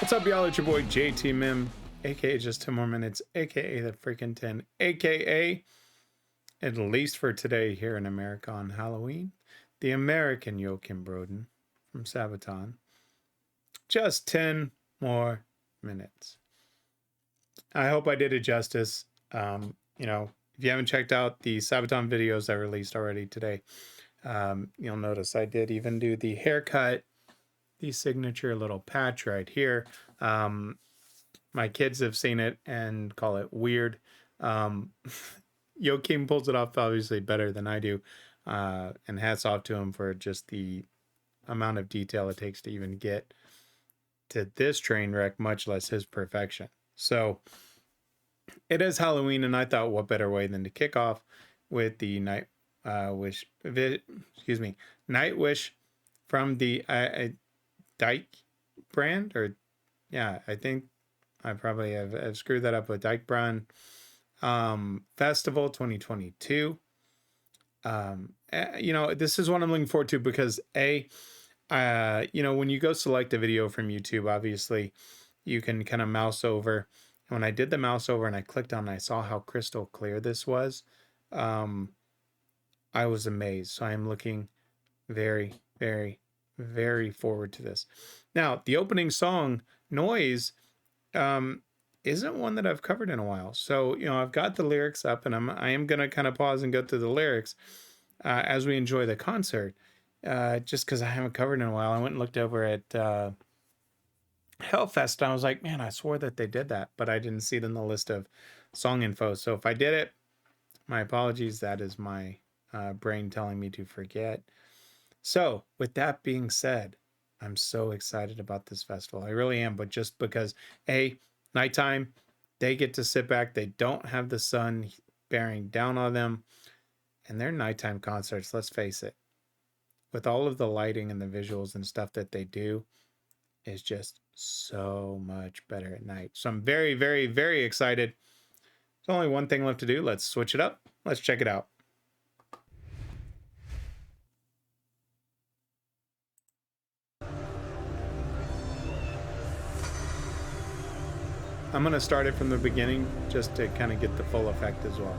What's up, y'all? It's your boy JTMM, aka Just 10 More Minutes, aka the Freakin 10, aka, at least for today here in America on Halloween, the American Joachim Broden from Sabaton. Just 10 more minutes. I hope I did it justice. If you haven't checked out the Sabaton videos I released already today, you'll notice I did even do the haircut, the signature little patch right here. My kids have seen it and call it weird. Joachim pulls it off obviously better than I do, and hats off to him for just the amount of detail it takes to even get to this train wreck, much less his perfection. So it is Halloween, and I thought what better way than to kick off with the Nightwish from the Deichbrand, or yeah, I think I probably have screwed that up with Deichbrand Festival 2022. This is what I'm looking forward to because when you go select a video from YouTube, obviously you can kind of mouse over. And when I did the mouse over and I clicked on it, I saw how crystal clear this was. I was amazed. So I'm looking very, very, very forward to this. Now, the opening song, Noise, isn't one that I've covered in a while. So, I've got the lyrics up, and I am going to kind of pause and go through the lyrics as we enjoy the concert, just because I haven't covered in a while. I went and looked over at Hellfest, and I was like, man, I swore that they did that, but I didn't see it in the list of song info. So if I did it, my apologies. That is my brain telling me to forget. So with that being said, I'm so excited about this festival. I really am, but just because, nighttime, they get to sit back. They don't have the sun bearing down on them. And their nighttime concerts, let's face it, with all of the lighting and the visuals and stuff that they do, is just so much better at night. So I'm very, very, very excited. There's only one thing left to do. Let's switch it up. Let's check it out. I'm going to start it from the beginning just to kind of get the full effect as well.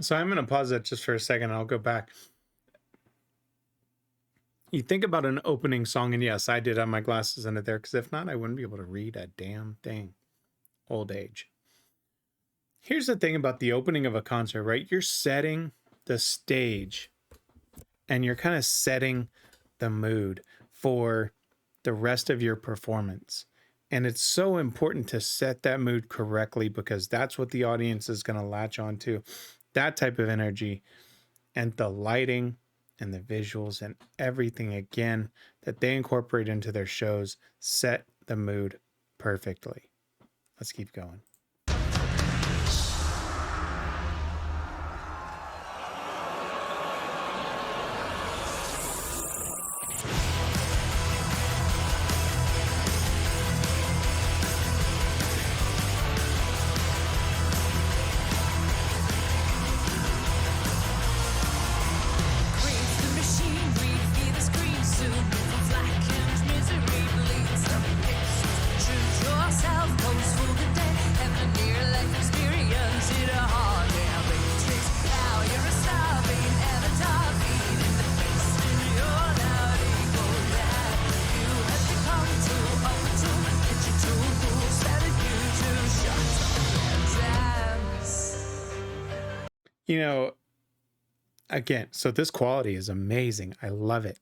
So I'm going to pause it just for a second. I'll go back. You think about an opening song, and yes, I did have my glasses in it there, because if not, I wouldn't be able to read a damn thing. Old age. Here's the thing about the opening of a concert, right? You're setting the stage, and you're kind of setting the mood for the rest of your performance. And it's so important to set that mood correctly, because that's what the audience is going to latch on to. That type of energy, and the lighting and the visuals and everything, again, that they incorporate into their shows set the mood perfectly. Let's keep going. you know, again, so this quality is amazing. I love it.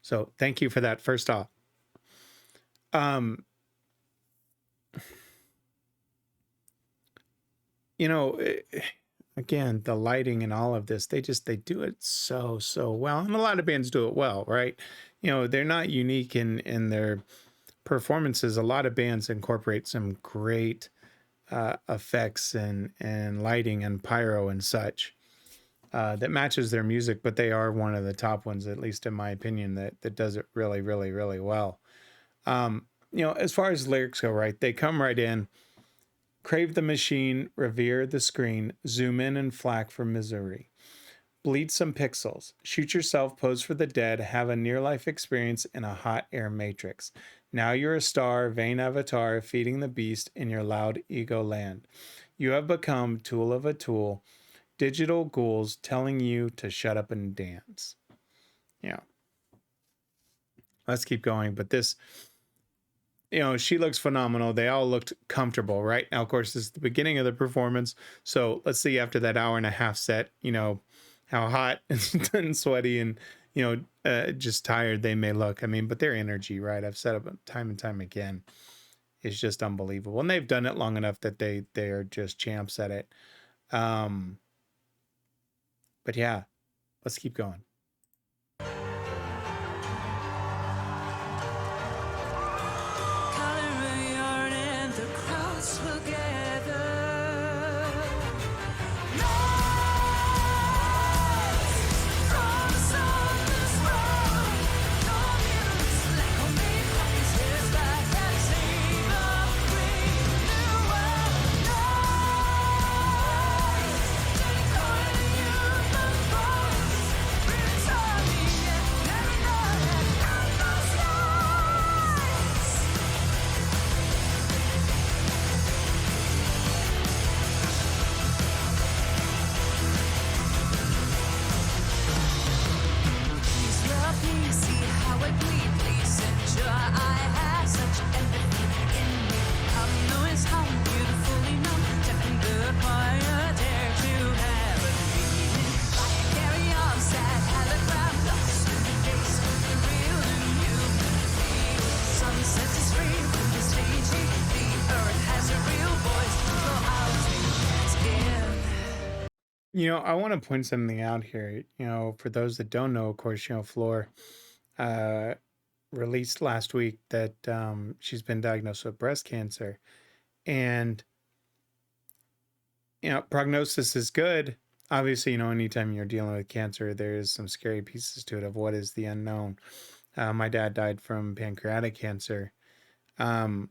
So thank you for that first off. Um, you know, again, the lighting and all of this, they do it so well. And a lot of bands do it well, right? You know, they're not unique in their performances. A lot of bands incorporate some great effects and lighting and pyro and such that matches their music, but they are one of the top ones, at least in my opinion, that does it really well. You know, as far as lyrics go, right, they come right in. Crave the machine, revere the screen, zoom in and flack for misery. Bleed some pixels, shoot yourself, pose for the dead, have a near-life experience in a hot air matrix. Now you're a star, vain avatar, feeding the beast in your loud ego land. You have become tool of a tool, digital ghouls telling you to shut up and dance. Yeah. Let's keep going, but this, you know, she looks phenomenal. They all looked comfortable, right? Now, of course, this is the beginning of the performance. So let's see after that hour and a half set, you know, how hot and sweaty and, you know, just tired they may look. I mean, but their energy, right? I've said it time and time again, is just unbelievable. And they've done it long enough that they are just champs at it. But yeah, let's keep going. You know, I want to point something out here. You know, for those that don't know, of course, you know, Floor released last week that she's been diagnosed with breast cancer. And, you know, prognosis is good. Obviously, you know, anytime you're dealing with cancer, there's some scary pieces to it of what is the unknown. My dad died from pancreatic cancer. And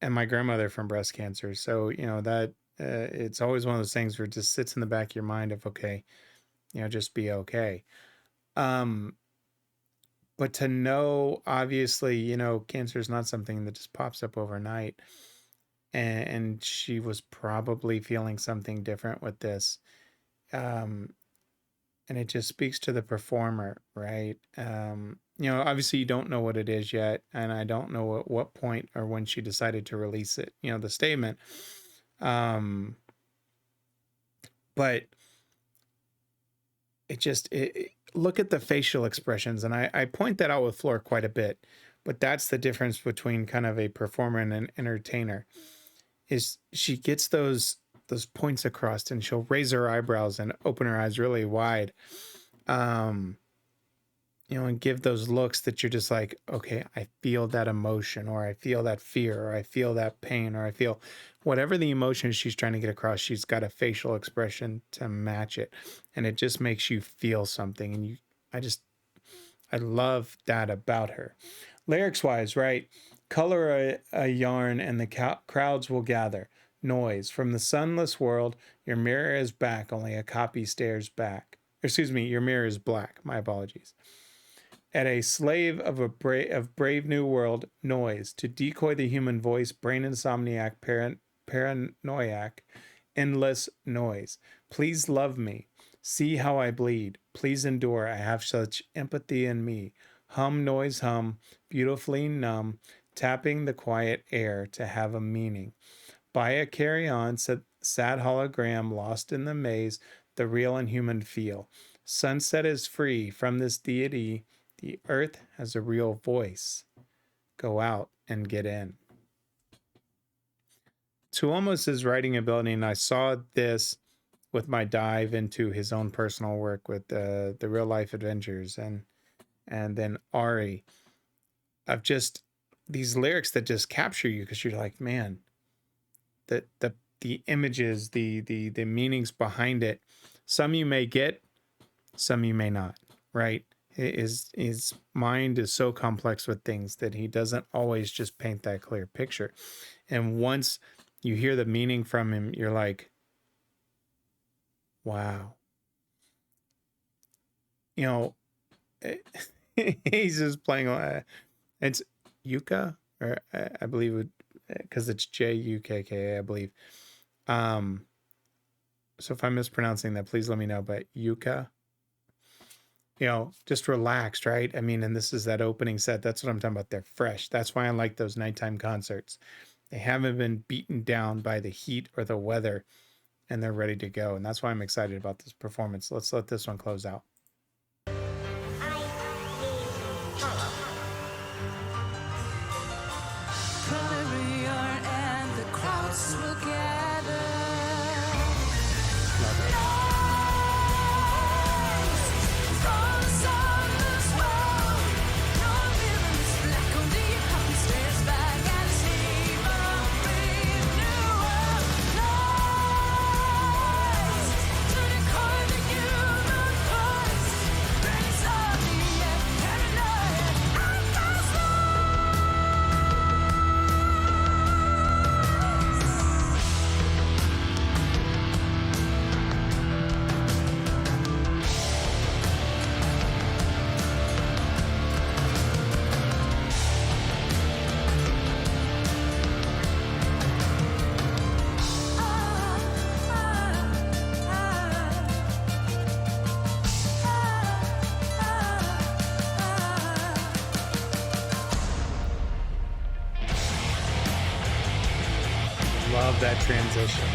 my grandmother from breast cancer. So, you know, that it's always one of those things where it just sits in the back of your mind of, okay, you know, just be okay. But to know, obviously, you know, cancer is not something that just pops up overnight. And she was probably feeling something different with this. And it just speaks to the performer, right? You know, obviously you don't know what it is yet. And I don't know at what point or when she decided to release it, you know, the statement. But look at the facial expressions. And I point that out with Floor quite a bit, but that's the difference between kind of a performer and an entertainer, is she gets those points across and she'll raise her eyebrows and open her eyes really wide. You know, and give those looks that you're just like, okay, I feel that emotion, or I feel that fear, or I feel that pain, or I feel whatever the emotion she's trying to get across, she's got a facial expression to match it. And it just makes you feel something. And I love that about her. Lyrics wise, right? Color a yarn and the crowds will gather. Noise. From the sunless world, your mirror is back, only a copy stares back. Excuse me, your mirror is black. My apologies. At a slave of brave new world, noise, to decoy the human voice, brain insomniac, paranoiac, endless noise. Please love me. See how I bleed. Please endure. I have such empathy in me. Hum, noise, hum, beautifully numb, tapping the quiet air to have a meaning. Buy a carry on, sad hologram lost in the maze, the real and human feel. Sunset is free from this deity. The earth has a real voice. Go out and get in. To almost his writing ability, and I saw this with my dive into his own personal work with the real life adventures and then Ari, of just these lyrics that just capture you because you're like, man, the images, the meanings behind it, some you may get, some you may not, right? His mind is so complex with things that he doesn't always just paint that clear picture. And once you hear the meaning from him, you're like, wow. You know, he's just playing. It's Yucca, or I believe, because it's Jukka, I believe. So if I'm mispronouncing that, please let me know. But Yucca, just relaxed, right? I mean, and this is that opening set. That's what I'm talking about. They're fresh. That's why I like those nighttime concerts. They haven't been beaten down by the heat or the weather, and they're ready to go. And that's why I'm excited about this performance. Let's let this one close out. Love that transition.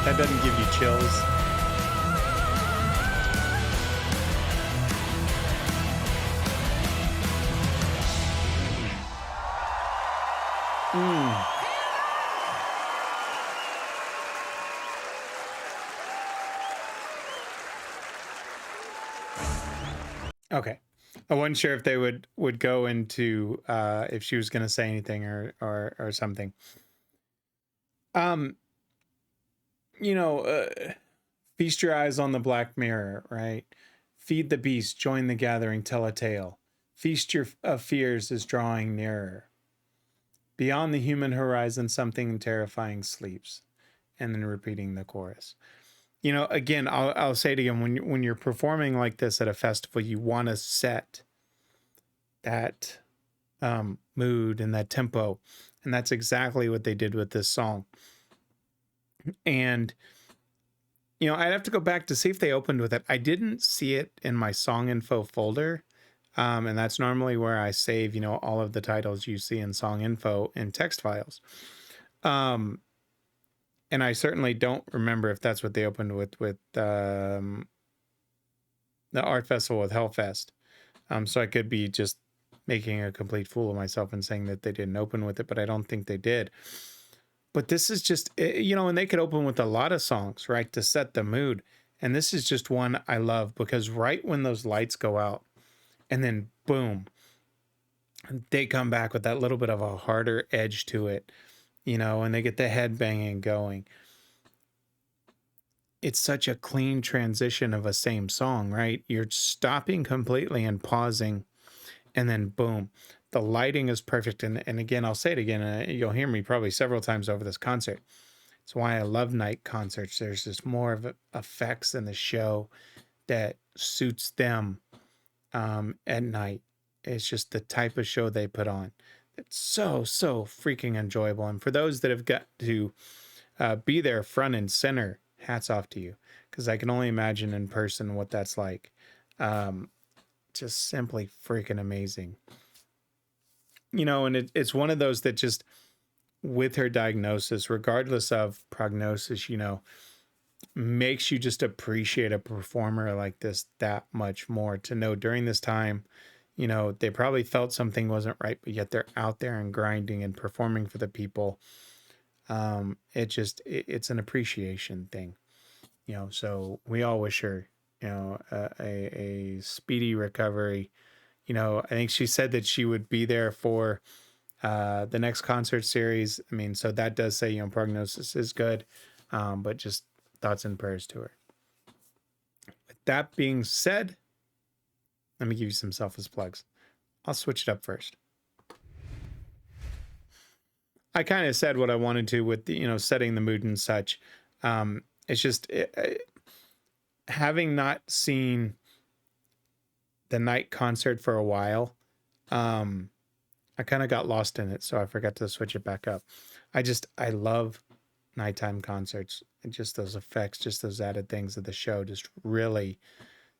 That doesn't give you chills. Okay. I wasn't sure if they would go into if she was going to say anything or something. You know, feast your eyes on the black mirror, right? Feed the beast, join the gathering, tell a tale. Feast your fears is drawing nearer. Beyond the human horizon, something terrifying sleeps. And then repeating the chorus. You know, again, I'll say it again. When you're performing like this at a festival, you want to set that mood and that tempo, and that's exactly what they did with this song. And you know, I'd have to go back to see if they opened with it. I didn't see it in my song info folder, and that's normally where I save, you know, all of the titles you see in song info in text files. And I certainly don't remember if that's what they opened with the art festival with Hellfest. So I could be just making a complete fool of myself and saying that they didn't open with it, but I don't think they did. But this is just, you know, and they could open with a lot of songs, right, to set the mood. And this is just one I love because right when those lights go out and then boom, they come back with that little bit of a harder edge to it, you know, and they get the head banging going. It's such a clean transition of a same song, right? You're stopping completely and pausing, and then boom, the lighting is perfect. And again, I'll say it again, you'll hear me probably several times over this concert. It's why I love night concerts. There's just more of effects in the show that suits them at night. It's just the type of show they put on. It's so freaking enjoyable. And for those that have got to be there front and center, hats off to you, because I can only imagine in person what that's like. Just simply freaking amazing. You know, and it's one of those that just, with her diagnosis, regardless of prognosis, you know, makes you just appreciate a performer like this that much more, to know during this time, you know, they probably felt something wasn't right, but yet they're out there and grinding and performing for the people. It's an appreciation thing, you know, so we all wish her, you know, a speedy recovery. You know, I think she said that she would be there for the next concert series. I mean, so that does say, you know, prognosis is good, but just thoughts and prayers to her. With that being said, let me give you some selfless plugs. I'll switch it up first. I kind of said what I wanted to with the, you know, setting the mood and such. It's just having not seen the night concert for a while. I kind of got lost in it, so I forgot to switch it back up. I love nighttime concerts, and just those effects, just those added things of the show just really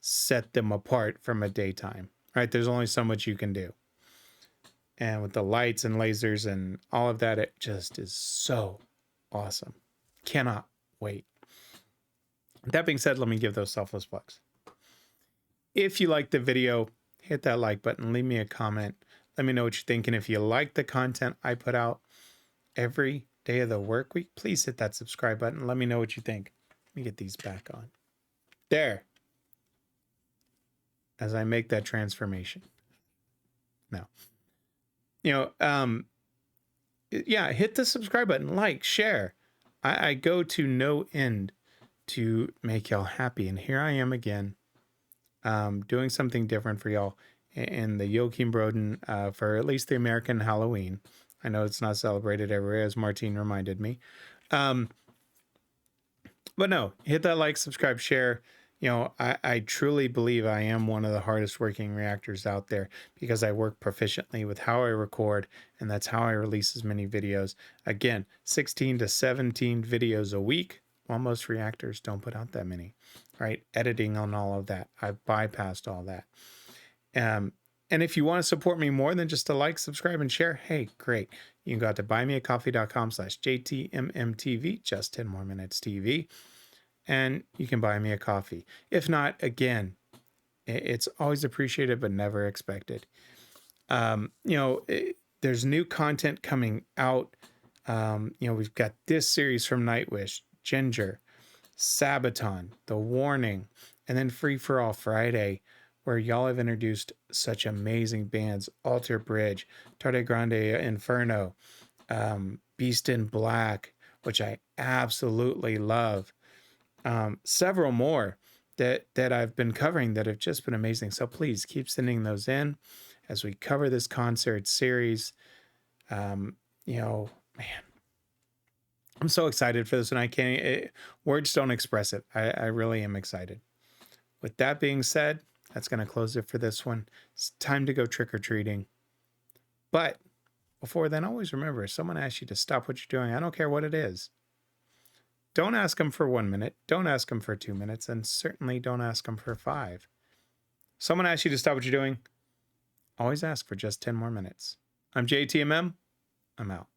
set them apart from a daytime, right? There's only so much you can do. And with the lights and lasers and all of that, it just is so awesome. Cannot wait. That being said, let me give those selfless plugs. If you liked the video, hit that like button, leave me a comment. Let me know what you're thinking. If you like the content I put out every day of the work week, please hit that subscribe button. Let me know what you think. Let me get these back on. There. As I make that transformation. Now, you know, yeah, hit the subscribe button, like, share. I go to no end to make y'all happy. And here I am again, doing something different for y'all in the Joachim Broden for at least the American Halloween. I know it's not celebrated everywhere, as Martine reminded me. But no, hit that like, subscribe, share. You know, I truly believe I am one of the hardest working reactors out there, because I work proficiently with how I record, and that's how I release as many videos. Again, 16 to 17 videos a week, while most reactors don't put out that many, right? Editing on all of that. I've bypassed all that. And if you want to support me more than just to like, subscribe, and share, hey, great. You can go out to buymeacoffee.com/JTMMTV, just 10 more minutes TV, and you can buy me a coffee. If not, again, it's always appreciated, but never expected. You know, there's new content coming out. You know, we've got this series from Nightwish, Ginger, Sabaton, The Warning, and then Free for All Friday, where y'all have introduced such amazing bands: Alter Bridge, Tarde Grande Inferno, Beast in Black, which I absolutely love. Several more that I've been covering that have just been amazing. So please keep sending those in as we cover this concert series. Man, I'm so excited for this, and I can't. Words don't express it. I really am excited. With that being said, that's going to close it for this one. It's time to go trick-or-treating. But before then, always remember, if someone asks you to stop what you're doing, I don't care what it is. Don't ask them for 1 minute. Don't ask them for 2 minutes. And certainly don't ask them for 5. Someone asks you to stop what you're doing, always ask for just 10 more minutes. I'm JTMM. I'm out.